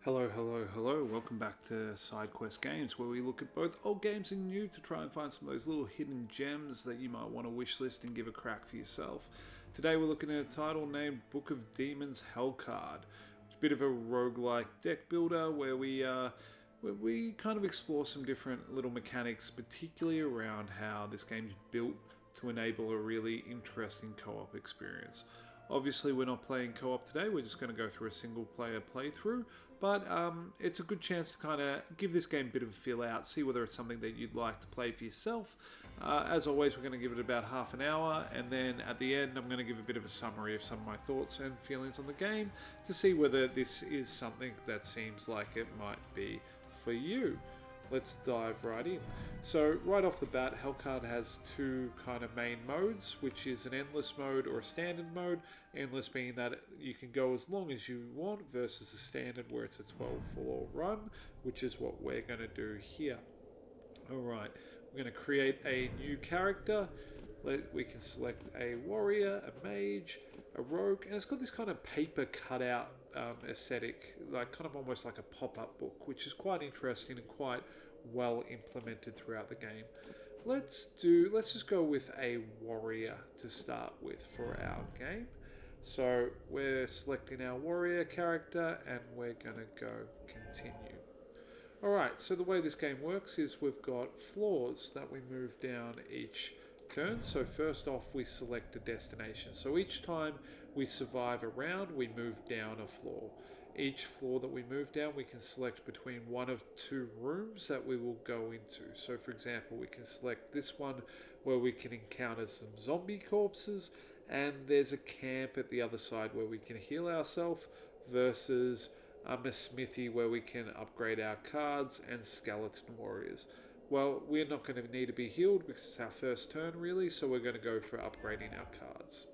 Hello, hello, hello. Welcome back to Sidequest Games, where we look at both old games and new to try and find some of those little hidden gems that you might want to wishlist and give a crack for yourself. Today we're looking at a title named Book of Demons Hellcard. It's a bit of a roguelike deck builder where we kind of explore some different little mechanics, particularly around how this game's built to enable a really interesting co-op experience. Obviously, we're not playing co-op today, we're just going to go through a single player playthrough, but it's a good chance to kind of give this game a bit of a feel out, see whether it's something that you'd like to play for yourself. As always, we're going to give it about half an hour, and then at the end I'm going to give a bit of a summary of some of my thoughts and feelings on the game to see whether this is something that seems like it might be for you. Let's dive right in. So right off the bat, Hellcard has two kind of main modes, which is an endless mode or a standard mode. Endless being that you can go as long as you want versus the standard where it's a 12-floor run, which is what we're going to do here. Alright, we're going to create a new character. We can select a warrior, a mage, a rogue, and it's got this kind of paper cutout aesthetic, like kind of almost like a pop-up book, which is quite interesting and quite well implemented throughout the game. Let's just go with a warrior to start with for our game. So we're selecting our warrior character and we're going to go continue. Alright, so the way this game works is we've got floors that we move down each turn. So first off we select a destination. So each time we survive a round we move down a floor. Each floor that we move down we can select between one of two rooms that we will go into. So for example we can select this one where we can encounter some zombie corpses, and there's a camp at the other side where we can heal ourselves, versus a smithy where we can upgrade our cards, and skeleton warriors. Well, we're not going to need to be healed because it's our first turn really, so we're going to go for upgrading our cards.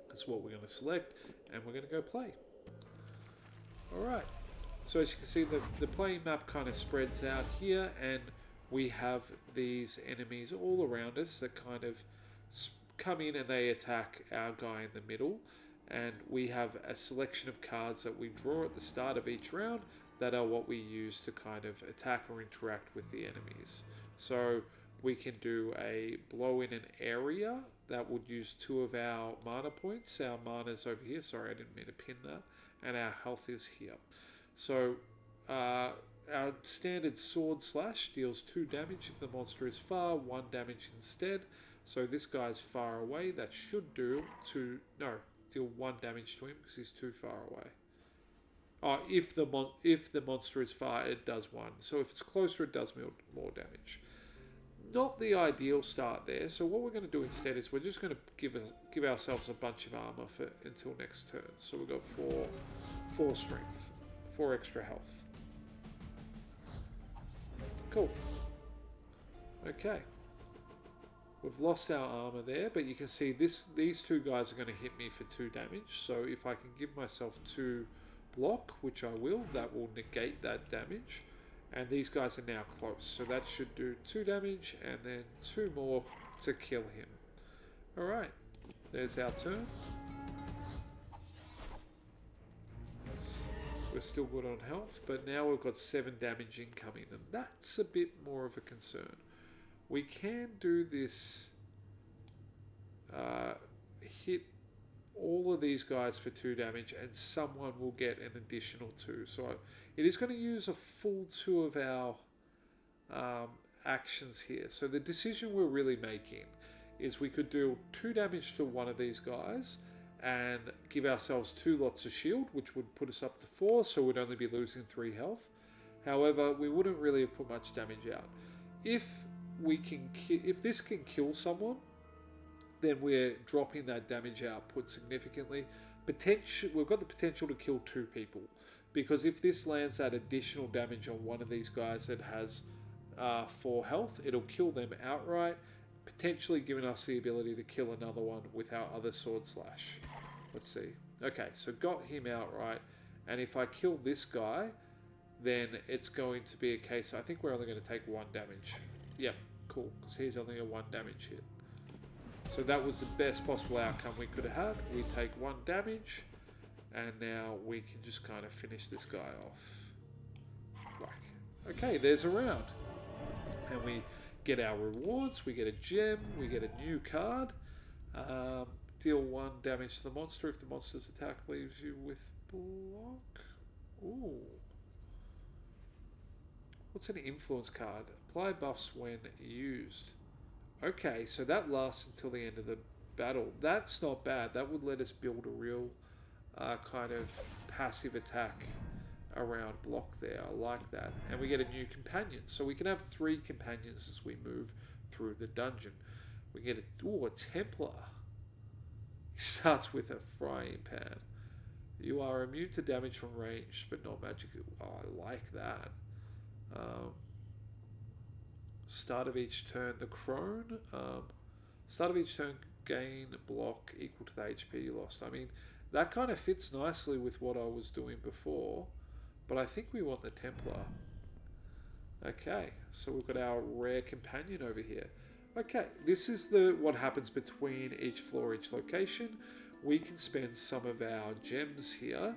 That's what we're going to select, and we're going to go play. Alright, so as you can see the playing map kind of spreads out here, and we have these enemies all around us that kind of come in and they attack our guy in the middle, and we have a selection of cards that we draw at the start of each round that are what we use to kind of attack or interact with the enemies. So we can do a blow in an area that would use 2 of our mana points. Our mana's over here, sorry I didn't mean to pin that, and our health is here. So our standard sword slash deals 2 damage if the monster is far, 1 damage instead. So this guy's far away, that should deal 1 damage to him because he's too far away. Oh, if the monster is far, it does 1. So if it's closer, it does more damage. Not the ideal start there. So what we're going to do instead is we're just going to give ourselves a bunch of armor until next turn. So we've got 4 strength, 4 extra health. Cool. Okay. We've lost our armor there, but you can see these 2 guys are going to hit me for 2 damage. So if I can give myself 2 block, which I will, that will negate that damage. And these guys are now close, so that should do 2 damage and then 2 more to kill him. Alright, there's our turn. We're still good on health, but now we've got 7 damage incoming, and that's a bit more of a concern. We can do this, hit all of these guys for 2 damage, and someone will get an additional 2. So it is going to use a full 2 of our actions here. So the decision we're really making is we could do 2 damage to one of these guys and give ourselves 2 lots of shield, which would put us up to 4, so we'd only be losing 3 health. However, we wouldn't really have put much damage out. If this can kill someone, then we're dropping that damage output significantly. We've got the potential to kill 2 people, because if this lands that additional damage on one of these guys that has 4 health, it'll kill them outright, potentially giving us the ability to kill another one with our other sword slash. Let's see. Okay, so got him outright, and if I kill this guy, then it's going to be a case, I think we're only going to take 1 damage. Yep, cool, because he's only a 1 damage hit. So that was the best possible outcome we could have had. We take 1 damage, and now we can just kind of finish this guy off. Okay, there's a round. And we get our rewards, we get a gem, we get a new card. Deal 1 damage to the monster if the monster's attack leaves you with block. Ooh. What's an influence card? Apply buffs when used. Okay, so that lasts until the end of the battle. That's not bad. That would let us build a real kind of passive attack around block there. I like that. And we get a new companion. So we can have 3 companions as we move through the dungeon. We get a Templar. He starts with a frying pan. You are immune to damage from range, but not magical. Oh, I like that. Start of each turn, the crone. Start of each turn, gain block equal to the HP you lost. I mean, that kind of fits nicely with what I was doing before, but I think we want the Templar. Okay, so we've got our rare companion over here. Okay, this is what happens between each floor, each location. We can spend some of our gems here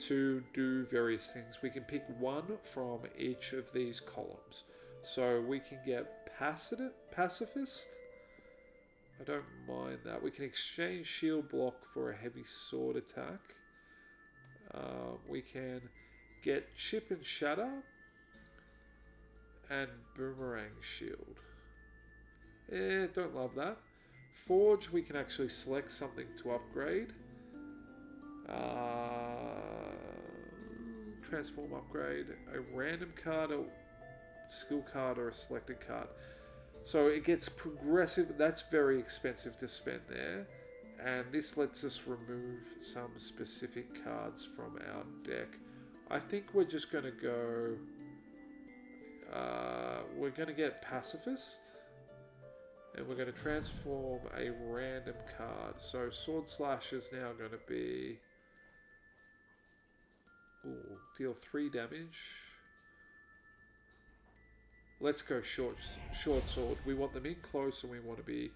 to do various things. We can pick one from each of these columns. So we can get Pacifist. I don't mind that. We can exchange shield block for a heavy sword attack. We can get Chip and Shatter and Boomerang shield. Don't love that. Forge, we can actually select something to upgrade. Transform upgrade. A random card, a skill card, or a selected card. So it gets progressive. That's very expensive to spend there. And this lets us remove some specific cards from our deck. I think we're just going to go... we're going to get Pacifist. And we're going to transform a random card. So Sword Slash is now going to be... Ooh, deal 3 damage. Let's go short sword. We want them in close and we want to be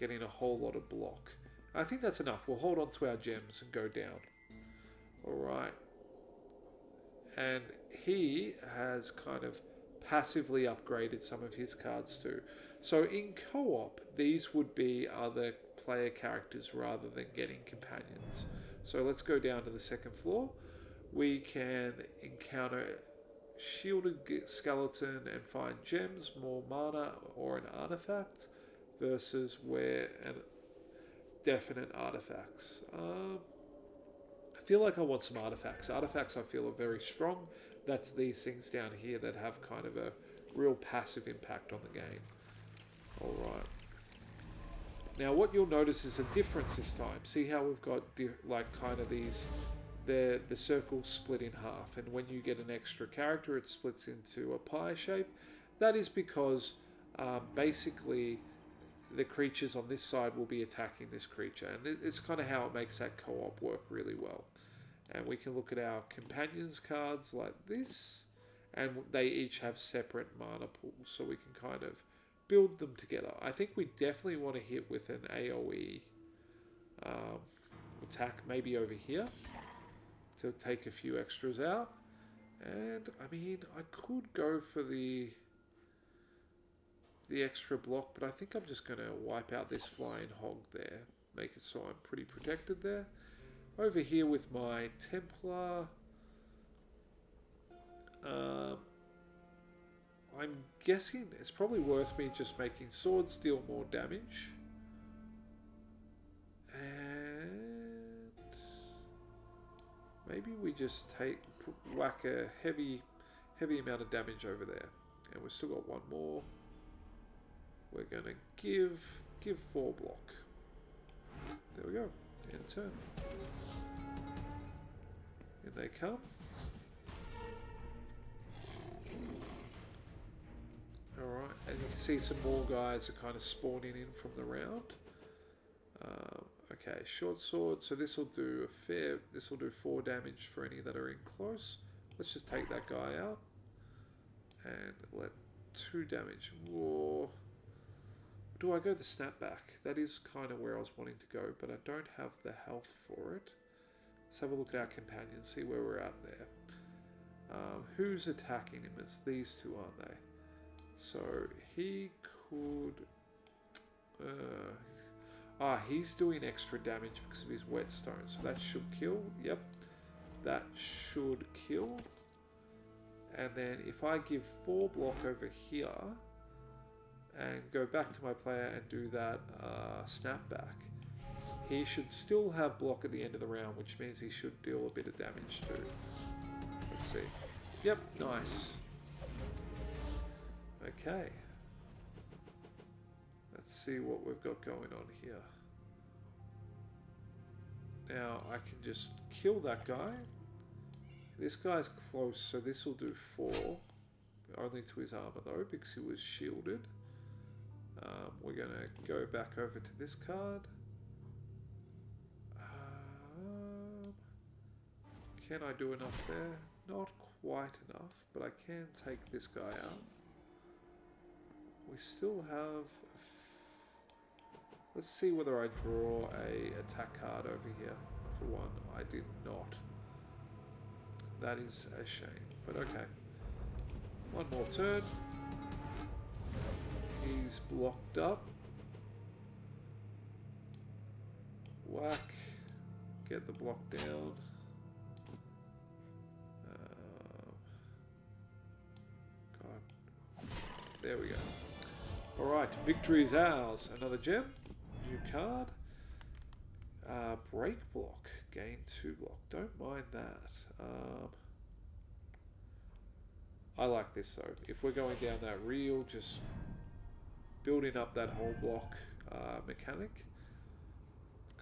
getting a whole lot of block. I think that's enough. We'll hold on to our gems and go down. Alright. And he has kind of passively upgraded some of his cards too. So in co-op, these would be other player characters rather than getting companions. So let's go down to the second floor. We can encounter Shielded Skeleton and find gems, more mana, or an artifact versus where and definite artifacts. I feel like I want some artifacts. Artifacts I feel are very strong. That's these things down here that have kind of a real passive impact on the game. Alright. Now what you'll notice is a difference this time. See how we've got like kind of these... The circle's split in half, and when you get an extra character it splits into a pie shape. That is because basically the creatures on this side will be attacking this creature, and it's kind of how it makes that co-op work really well. And we can look at our companions cards like this, and they each have separate mana pools, so we can kind of build them together. I think we definitely want to hit with an AoE attack, maybe over here, to take a few extras out. And I mean, I could go for the extra block, but I think I'm just going to wipe out this flying hog there, make it so I'm pretty protected there. Over here with my Templar, I'm guessing it's probably worth me just making swords deal more damage. Maybe we just whack a heavy amount of damage over there. And we've still got one more. We're going to give 4 block. There we go. End turn. In they come. Alright, and you can see some more guys are kind of spawning in from the round. Okay, short sword, so this will do 4 damage for any that are in close. Let's just take that guy out and let 2 damage. Whoa. Do I go the snapback? That is kind of where I was wanting to go, but I don't have the health for it. Let's have a look at our companion, see where we're at there. Who's attacking him? It's these two, aren't they? So he could... he's doing extra damage because of his whetstone. So that should kill. Yep. That should kill. And then if I give 4 block over here and go back to my player and do that snapback, he should still have block at the end of the round, which means he should deal a bit of damage too. Let's see. Yep, nice. Okay. Let's see what we've got going on here. Now I can just kill that guy. This guy's close, so this will do 4. Only to his armor though, because he was shielded. We're going to go back over to this card. Can I do enough there? Not quite enough, but I can take this guy out. We still have... Let's see whether I draw a attack card over here. For one, I did not. That is a shame, but okay. One more turn. He's blocked up. Whack. Get the block down. God. There we go. Alright, victory is ours. Another gem. New card. Break block. Gain 2 block. Don't mind that. I like this though. If we're going down that real, just building up that whole block mechanic.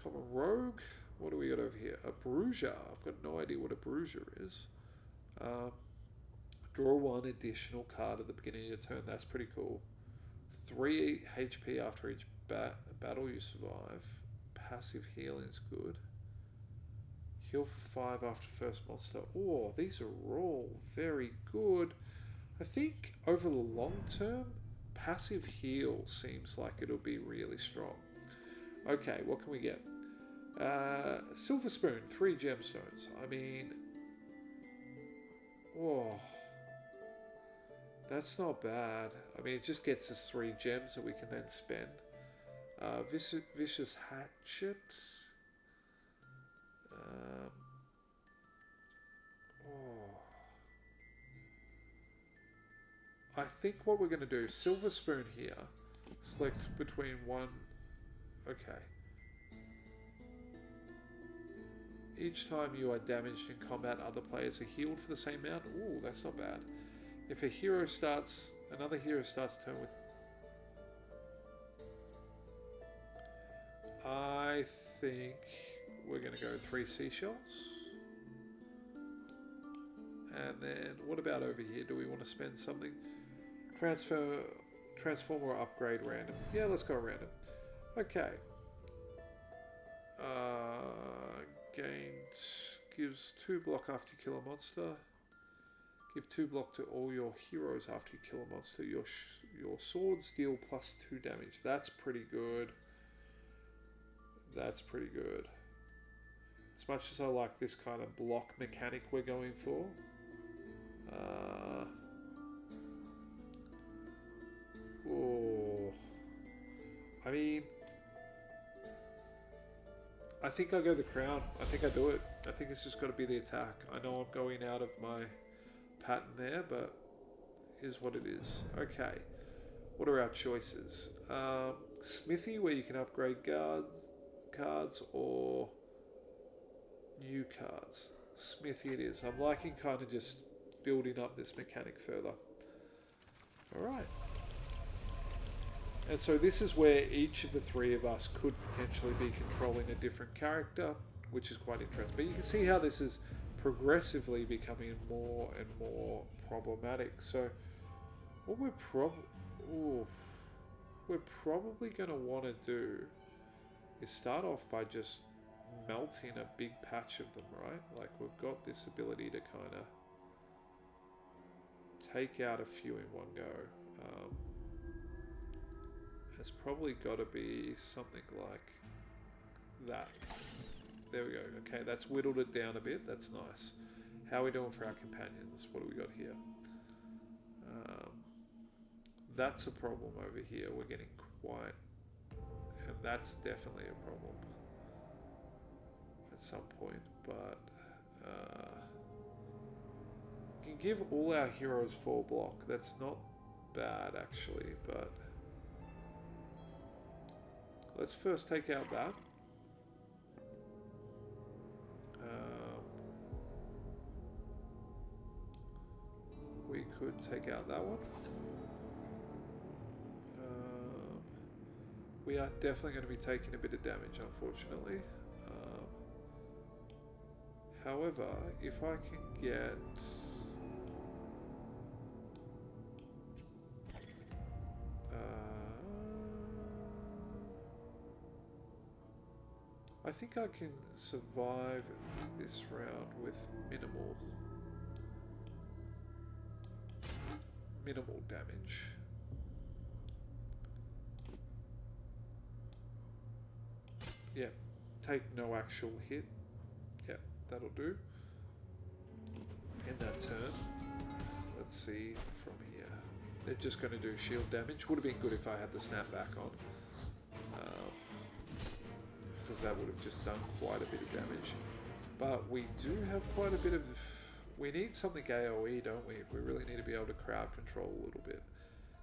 Common rogue. What do we got over here? A bruiser. I've got no idea what a bruiser is. Draw 1 additional card at the beginning of your turn. That's pretty cool. 3 HP after each battle you survive. Passive healing is good. Heal for 5 after first monster. Oh, these are all very good. I think over the long term, passive heal seems like it'll be really strong. Okay, what can we get? Silver spoon, 3 gemstones. I mean, oh, that's not bad. I mean, it just gets us 3 gems that we can then spend. Vicious hatchet. I think what we're going to do, silver spoon here, select between one, okay. Each time you are damaged in combat, other players are healed for the same amount. Ooh, that's not bad. If a hero starts, another hero starts turn with... I think we're going to go 3 seashells. And then, what about over here? Do we want to spend something? Transform or upgrade random. Yeah, let's go random. Okay. Gained, gives 2 block after you kill a monster. Give 2 block to all your heroes after you kill a monster. Your swords deal +2 damage. That's pretty good. That's pretty good. As much as I like this kind of block mechanic we're going for. Oh, I mean, I think I go the crown. I think I do it. I think it's just got to be the attack. I know I'm going out of my pattern there, but is what it is. Okay, what are our choices? Smithy, where you can upgrade cards or new cards. Smithy it is. I'm liking kind of just building up this mechanic further. Alright. And so this is where each of the 3 of us could potentially be controlling a different character, which is quite interesting. But you can see how this is progressively becoming more and more problematic. So what we're probably going to want to do is start off by just melting a big patch of them, right? Like we've got this ability to kind of take out a few in one go. It's probably got to be something like that. There we go. Okay, that's whittled it down a bit. That's nice. How are we doing for our companions? What do we got here? That's a problem over here. We're getting quite... And that's definitely a problem at some point. But... we can give all our heroes 4 block. That's not bad, actually. But... let's first take out that. We could take out that one. We are definitely going to be taking a bit of damage, unfortunately. However, if I can get... I think I can survive this round with minimal damage. Yeah, take no actual hit. Yeah, that'll do. In that turn, let's see from here. They're just going to do shield damage. Would have been good if I had the snapback on. Because that would have just done quite a bit of damage. But we do have quite a bit of... we need something AoE, don't we? We really need to be able to crowd control a little bit.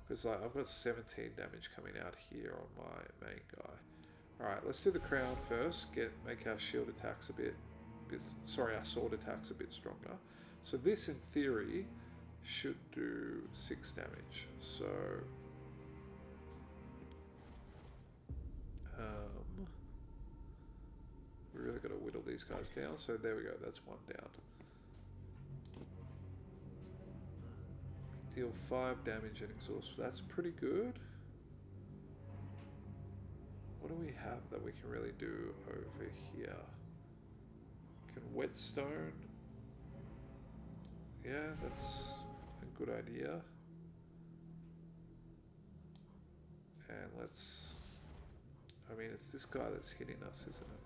Because I've got 17 damage coming out here on my main guy. Alright, let's do the crown first. Make our shield attacks a bit... sorry, our sword attacks a bit stronger. So this, in theory, should do 6 damage. So... we really got to whittle these guys down. So there we go, that's 1 down. Deal 5 damage and exhaust. That's pretty good. What do we have that we can really do over here? Can whetstone. Yeah, that's a good idea. And let's... I mean, it's this guy that's hitting us, isn't it?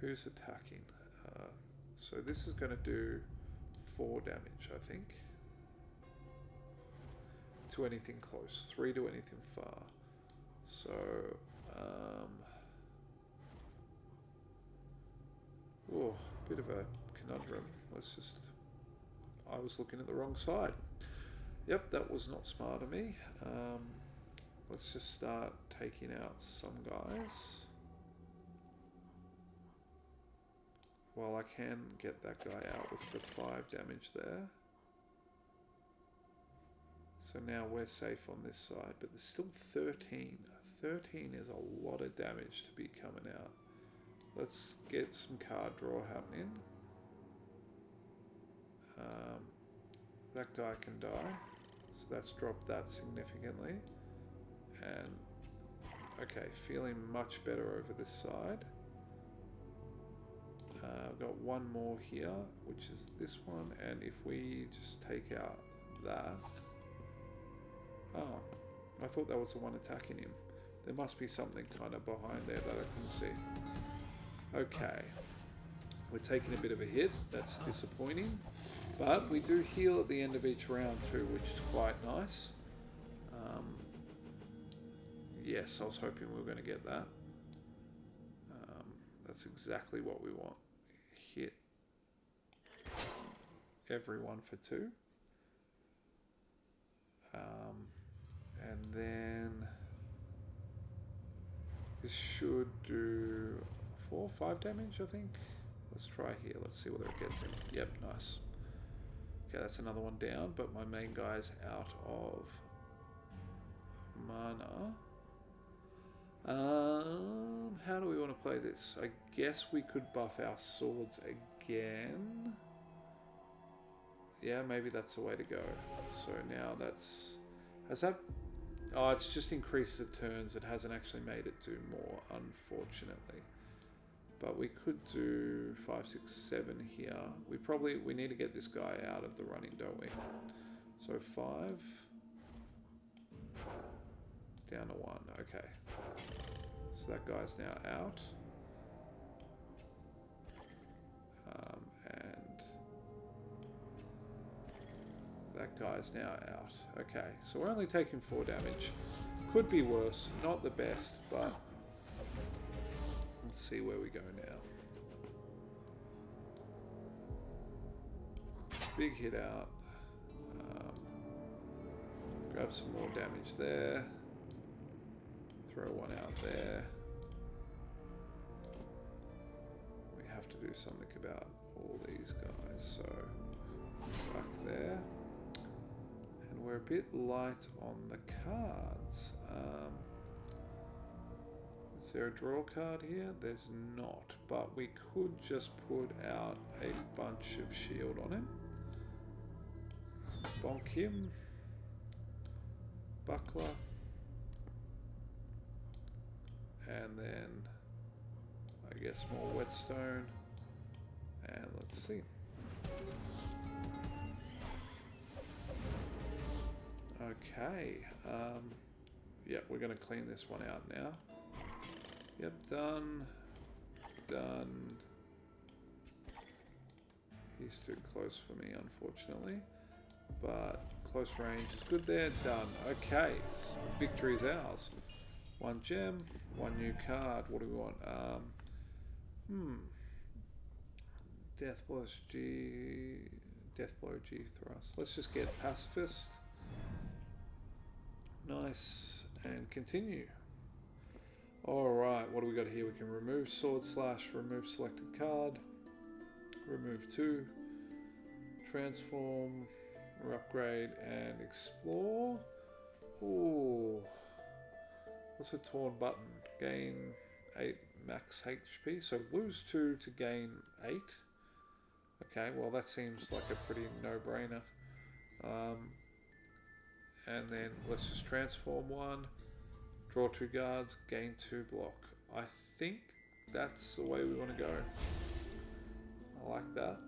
Who's attacking? So this is going to do 4 damage, I think. To anything close. 3 to anything far. So, oh, bit of a conundrum. Let's just... I was looking at the wrong side. Yep, that was not smart of me. Let's just start taking out some guys. Well, I can get that guy out with the 5 damage there. So now we're safe on this side, but there's still 13. 13 is a lot of damage to be coming out. Let's get some card draw happening. That guy can die, so that's dropped that significantly. And okay, feeling much better over this side. I've got one more here, which is this one, and if we just take out that... oh, I thought that was the one attacking him. There must be something kind of behind there that I couldn't see. Okay. We're taking a bit of a hit. That's disappointing. But we do heal at the end of each round too, which is quite nice. Yes, I was hoping we were going to get that. That's exactly what we want. Hit everyone for 2. And then this should do 4 or 5 damage, I think. Let's try here. Let's see whether it gets him. Yep, nice. Okay, that's another one down, but my main guy's out of mana. How do we want to play this? I guess we could buff our swords again. Yeah, maybe that's the way to go. So now that's... has that... oh, it's just increased the turns. It hasn't actually made it do more, unfortunately. But we could do 5, 6, 7 here. We need to get this guy out of the running, don't we? So 5... down to 1, okay. So that guy's now out. And that guy's now out. Okay, so we're only taking 4 damage. Could be worse, not the best, but let's see where we go now. Big hit out. Grab some more damage there. Throw one out there. We have to do something about all these guys. So back there. And we're a bit light on the cards. Is there a draw card here? There's not. But we could just put out a bunch of shield on him. Bonk him. Buckler. And then I guess more whetstone. And let's see. Okay. Yep, we're going to clean this one out now. Yep, done. Done. He's too close for me, unfortunately. But close range is good there. Done. Okay, so victory is ours. 1 gem, 1 new card. What do we want? Death blow G thrust. Let's just get pacifist. Nice, and continue. Alright, what do we got here? We can remove sword slash, remove selected card, remove 2, transform, or upgrade, and explore. Ooh. What's a torn button? Gain 8 max HP, so lose 2 to gain 8. Okay, well that seems like a pretty no-brainer. And then let's just transform 1, draw 2 guards, gain 2 block. I think that's the way we want to go. I like that.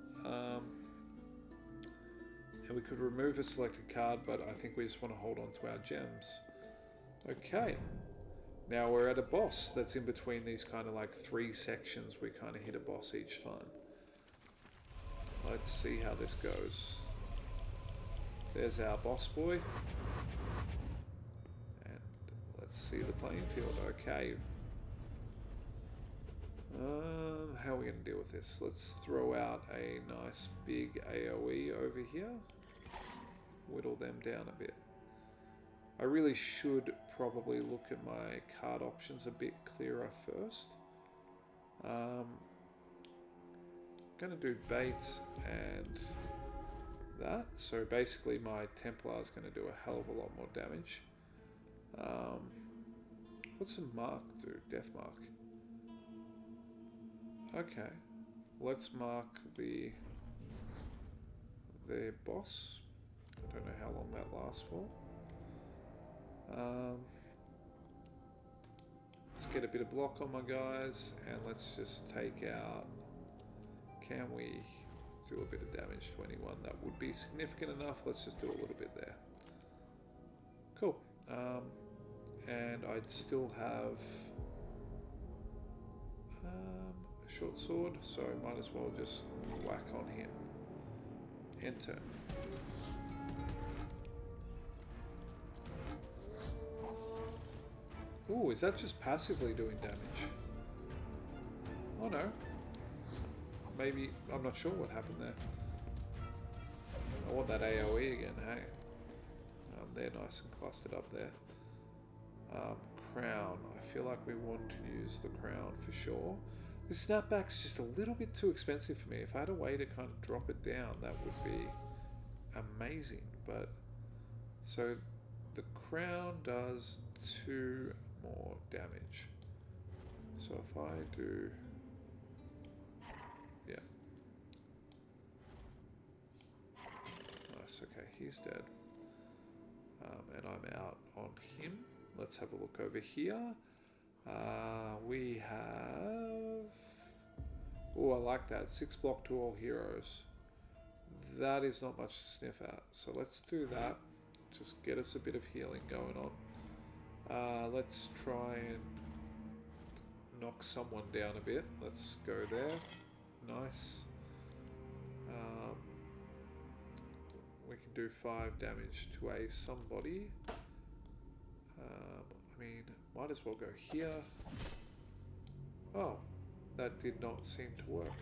And we could remove a selected card, but I think we just want to hold on to our gems. Okay. Now we're at a boss that's in between these kind of like 3 sections. We kind of hit a boss each time. Let's see how this goes. There's our boss boy. And let's see the playing field. Okay. How are we going to deal with this? Let's throw out a nice big AoE over here. Whittle them down a bit. I really should probably look at my card options a bit clearer first. Going to do baits and that. So basically my Templar is going to do a hell of a lot more damage. What's a mark do? Death mark. Okay. Let's mark the boss. I don't know how long that lasts for. Let's get a bit of block on my guys, and let's just take out. Can we do a bit of damage to anyone? That would be significant enough. Let's just do a little bit there. Cool. And I'd still have a short sword, so I might as well just whack on him. Enter. Ooh, is that just passively doing damage? Oh no. Maybe, I'm not sure what happened there. I want that AoE again, hey. They're nice and clustered up there. Crown. I feel like we want to use the crown for sure. The snapback's just a little bit too expensive for me. If I had a way to kind of drop it down, that would be amazing. But, so the crown does 2 more damage. So if I do, yeah. Nice, okay, he's dead. And I'm out on him. Let's have a look over here. We have, oh, I like that, 6 block to all heroes. That is not much to sniff at. So let's do that. Just get us a bit of healing going on. Let's try and knock someone down a bit. Let's go there. Nice. can do 5 damage to a somebody. I mean, might as well go here. Oh, that did not seem to work.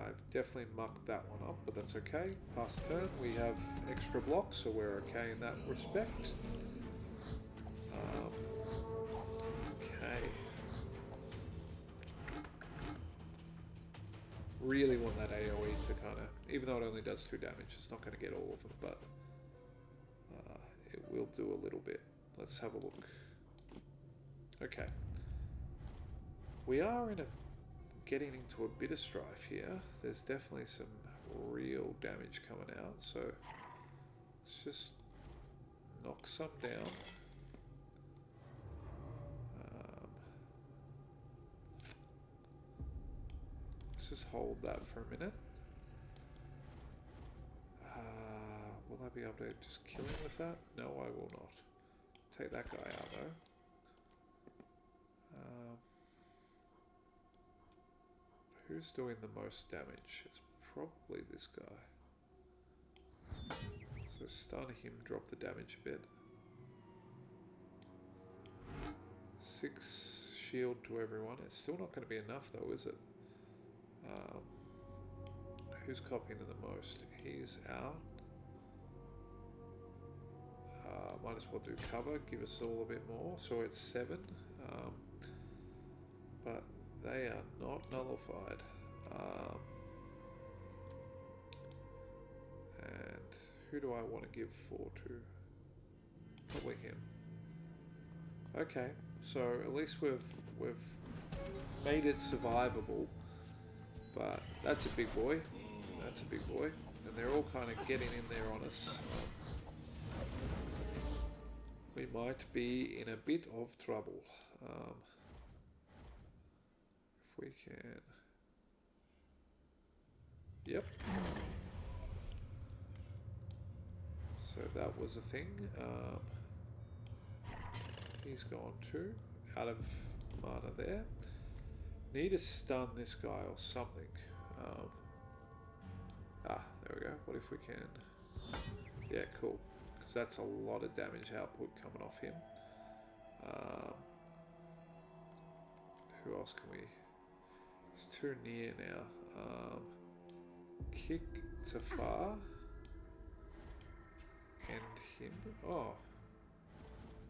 I've definitely mucked that one up, but that's okay. Pass turn, we have extra blocks, so we're okay in that respect. Okay. Really want that AoE to kind of, even though it only does 2 damage, it's not going to get all of them, but it will do a little bit. Let's have a look. Okay. We are in a getting into a bit of strife here. There's definitely some real damage coming out, so let's just knock some down. Let's just hold that for a minute. Will I be able to just kill him with that? No, I will not. Take that guy out though. Who's doing the most damage? It's probably this guy. So stun him, drop the damage a bit. 6 shield to everyone. It's still not going to be enough though, is it? Who's copying it the most? He's out. Might as well do cover, give us all a bit more. So it's 7. But they are not nullified. And who do I want to give 4 to? Probably him. Okay, so at least we've made it survivable. But that's a big boy. That's a big boy. And they're all kind of getting in there on us. We might be in a bit of trouble. If we can... Yep. So that was a thing. He's gone too. Out of mana there. Need to stun this guy or something. There we go. What if we can... Yeah, cool. Because that's a lot of damage output coming off him. Who else can we... He's too near now. Kick Zafar. And him. Oh.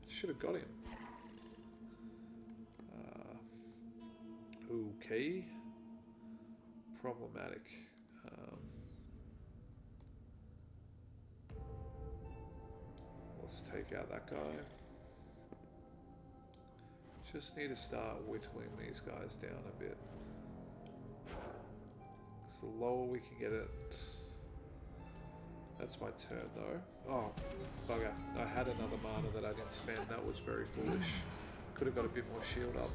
Should have got him. Okay. Problematic. Let's take out that guy. Just need to start whittling these guys down a bit. Because the lower we can get it... That's my turn though. Oh, bugger. I had another mana that I didn't spend. That was very foolish. Could have got a bit more shield up.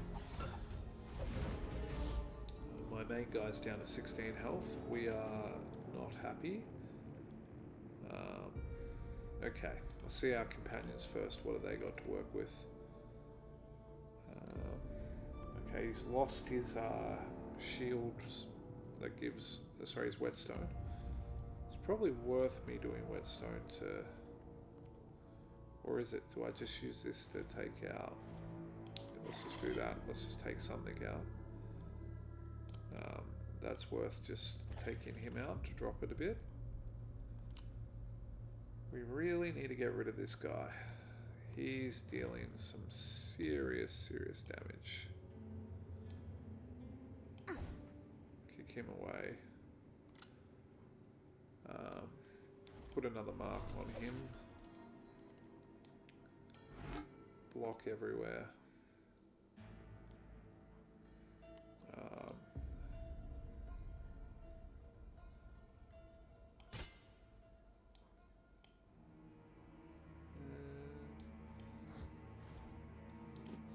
My main guy's down to 16 health. We are not happy. Okay, I'll see our companions first. What have they got to work with? Okay, he's lost his shield that gives... sorry, his whetstone. It's probably worth me doing whetstone to... Or is it? Do I just use this to take out... Let's just do that. Let's just take something out. That's worth just taking him out to drop it a bit. We really need to get rid of this guy. He's dealing some serious damage. Kick him away. Put another mark on him. Block everywhere.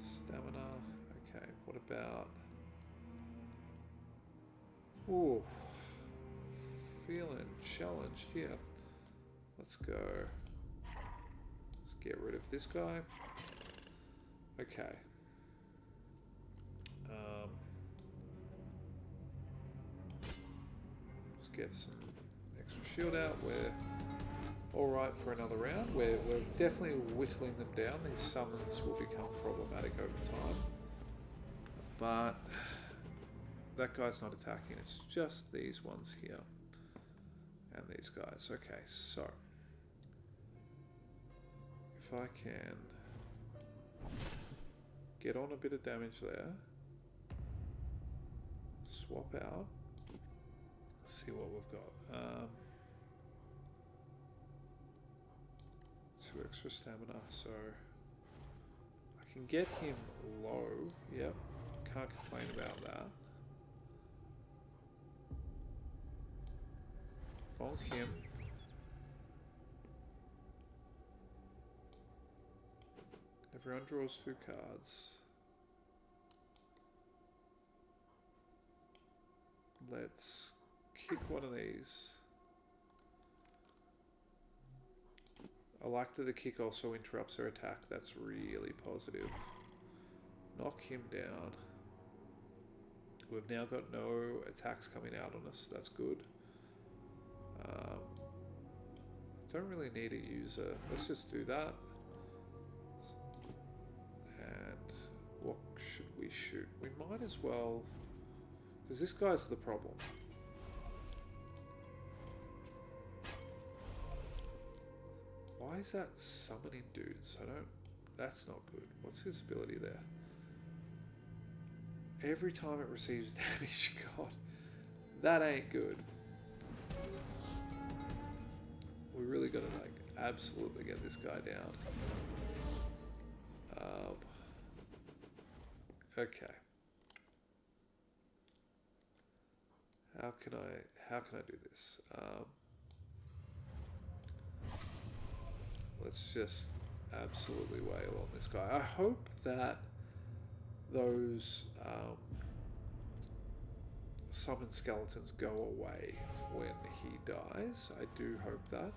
Stamina. Okay, what about... Ooh. Feeling challenged here. Let's go. Let's get rid of this guy. Okay. Let's get some extra shield out. We're alright for another round. We're definitely whittling them down. These summons will become problematic over time. But that guy's not attacking. It's just these ones here. And these guys. Okay, so if I can get on a bit of damage there, swap out, see what we've got. 2 extra stamina, so I can get him low. Yep, can't complain about that. Bonk him. Everyone draws 2 cards. Let's kick one of these. I like that the kick also interrupts their attack. That's really positive. Knock him down. We've now got no attacks coming out on us. That's good. Don't really need a user. Let's just do that. And what should we shoot? We might as well, because this guy's the problem. Why is that summoning dudes? That's not good. What's his ability there? Every time it receives damage, God, that ain't good. We really got to like absolutely get this guy down. Okay. How can I do this? Let's just absolutely wail on this guy. I hope that those summon skeletons go away when he dies. I do hope that.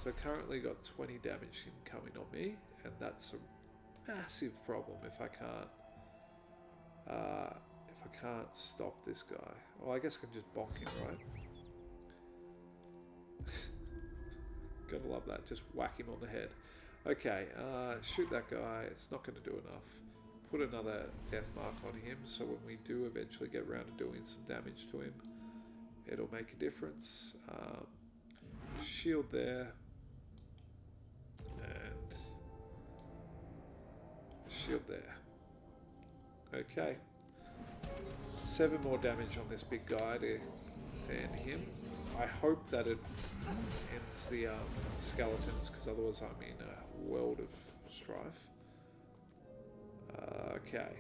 So currently got 20 damage incoming on me, and that's a massive problem if I can't stop this guy. Well, I guess I can just bonk him, right? Gotta love that. Just whack him on the head. Okay, shoot that guy. It's not going to do enough. Put another death mark on him, so when we do eventually get around to doing some damage to him, it'll make a difference. Shield there. And shield there. Okay. 7 more damage on this big guy to end him. I hope that it ends the skeletons, because otherwise I'm in a world of strife. Okay.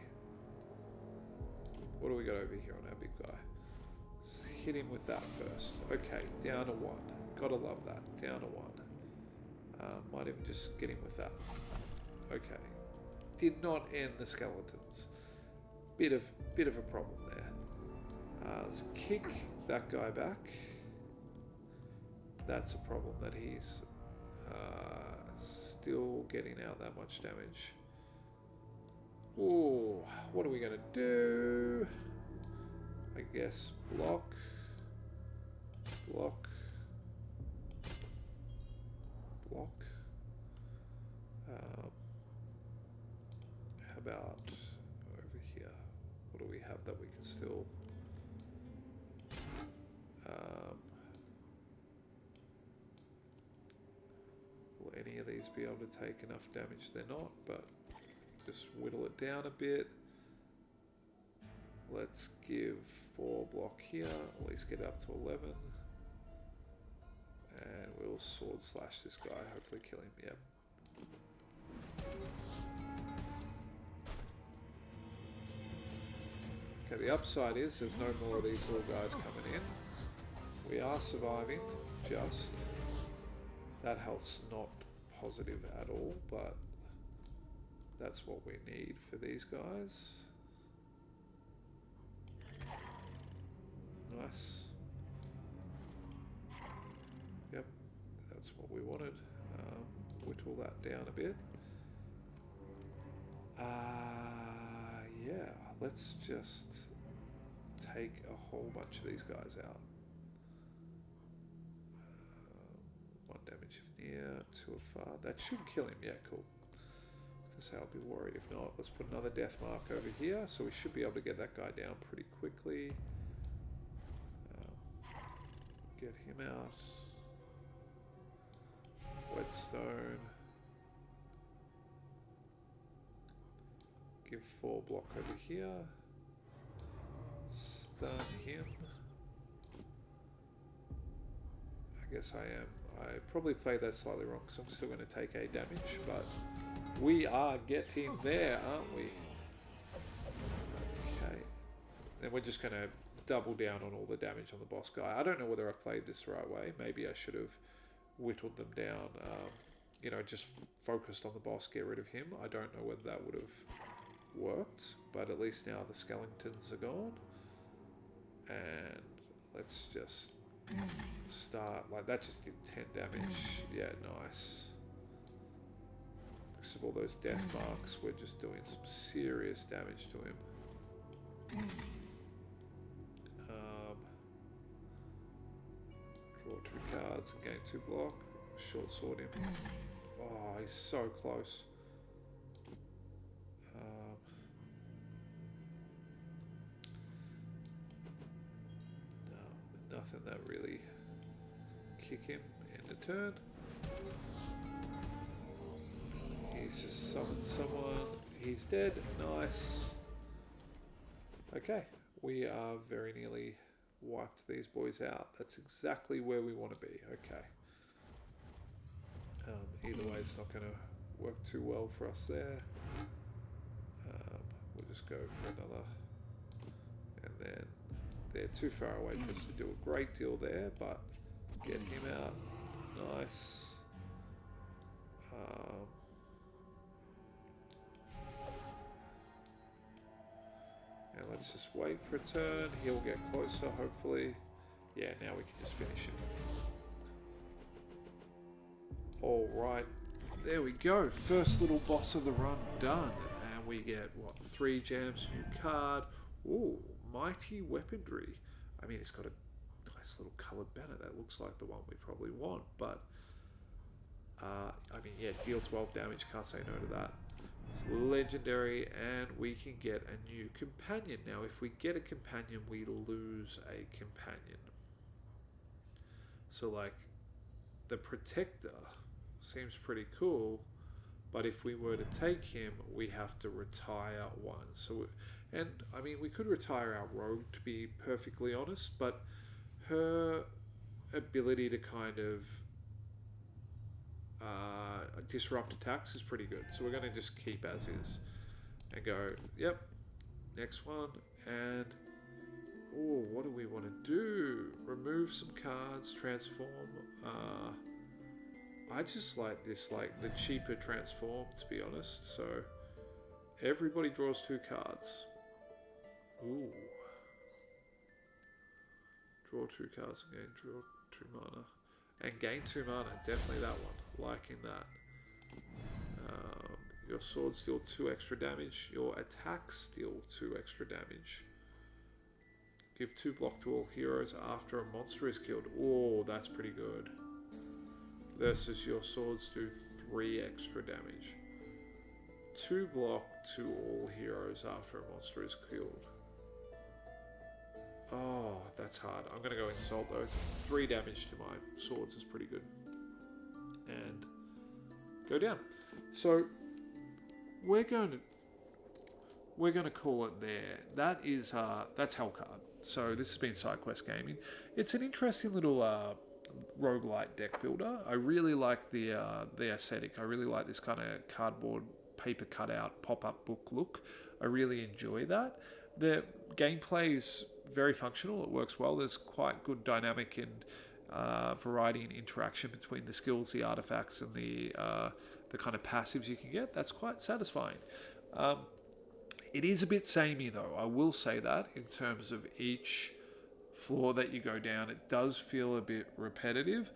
What do we got over here on our big guy? Let's hit him with that first. Okay, down to 1. Gotta love that. Down to 1. Might even just get him with that. Okay. Did not end the skeletons. Bit of a problem there. Let's kick that guy back. That's a problem that he's still getting out that much damage. Ooh, what are we going to do? I guess block. Block. Block. How about over here? What do we have that we can still... will any of these be able to take enough damage? They're not, but just whittle it down a bit. Let's give 4 block here, at least get up to 11. And we'll sword slash this guy, hopefully kill him. Yep. Okay, the upside is there's no more of these little guys coming in. We are surviving, just. That health's not positive at all, but that's what we need for these guys. Nice. Yep, that's what we wanted. Whittle that down a bit. Yeah, let's just take a whole bunch of these guys out. damage if near, 2 or far. That should kill him. Yeah, cool. Because I'll be worried if not. Let's put another death mark over here. So we should be able to get that guy down pretty quickly. Get him out. Whetstone. Give 4 block over here. Stun him. I guess I probably played that slightly wrong because I'm still going to take 8 damage, but we are getting there, aren't we? Okay. Then we're just going to double down on all the damage on the boss guy. I don't know whether I played this the right way. Maybe I should have whittled them down, you know, just focused on the boss, get rid of him. I don't know whether that would have worked, but at least now the skeletons are gone. And let's just start, like that just did 10 damage. Yeah, nice. Because of all those death marks, we're just doing some serious damage to him. Draw 2 cards and gain 2 block. Short sword him. Oh, he's so close. Nothing that really kick him in the turn. He's just summoned someone. He's dead. Nice. Okay, we are very nearly wiped these boys out. That's exactly where we want to be. Okay. Either way, it's not going to work too well for us there. We'll just go for another. And then they're too far away for us to do a great deal there, but get him out. Nice. And let's just wait for a turn. He'll get closer, hopefully. Yeah, now we can just finish him. Alright, there we go. First little boss of the run done. And we get, what, 3 gems, new card. Ooh, mighty weaponry. I mean, it's got a nice little coloured banner. That looks like the one we probably want. But, I mean, yeah, deal 12 damage. Can't say no to that. It's legendary, and we can get a new companion. Now, if we get a companion, we lose a companion. So, like, the Protector seems pretty cool, but if we were to take him, we have to retire one. So, and I mean, we could retire our Rogue, to be perfectly honest, but her ability to kind of disrupt attacks is pretty good. So we're going to just keep as is and go, yep, next one. And oh, what do we want to do? Remove some cards, transform. I just like this, like the cheaper transform, to be honest. So everybody draws 2 cards. Ooh. Draw 2 cards again, draw 2 mana. And gain 2 mana, definitely that one. Liking that. Your swords deal 2 extra damage. Your attacks deal 2 extra damage. Give 2 block to all heroes after a monster is killed. Oh, that's pretty good. Versus your swords do 3 extra damage. 2 block to all heroes after a monster is killed. Oh, that's hard. I'm going to go insult though. 3 damage to my swords is pretty good. And go down. So we're going to call it there. That is that's Hellcard. So this has been Sidequest Gaming. It's an interesting little roguelike deck builder. I really like the aesthetic. I really like this kind of cardboard paper cutout pop-up book look. I really enjoy that. The gameplay is very functional. It works well. There's quite good dynamic and variety and interaction between the skills, the artifacts, and the kind of passives you can get. That's quite satisfying. It is a bit samey though. I will say that in terms of each floor that you go down, it does feel a bit repetitive.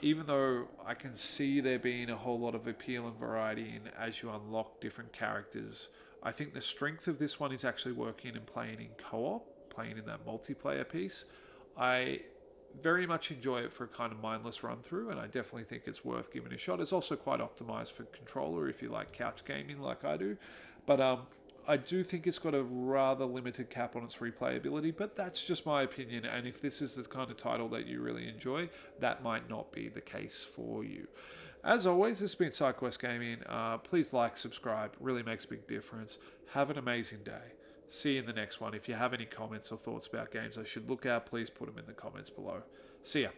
Even though I can see there being a whole lot of appeal and variety in as you unlock different characters. I think the strength of this one is actually working and playing in co-op, playing in that multiplayer piece. I very much enjoy it for a kind of mindless run through, and I definitely think it's worth giving a shot. It's also quite optimized for controller if you like couch gaming like I do, but I do think it's got a rather limited cap on its replayability, but that's just my opinion, and if this is the kind of title that you really enjoy, that might not be the case for you. As always, this has been Sidequest Gaming. Please like, subscribe, really makes a big difference. Have an amazing day. See you in the next one. If you have any comments or thoughts about games I should look at, please put them in the comments below. See ya.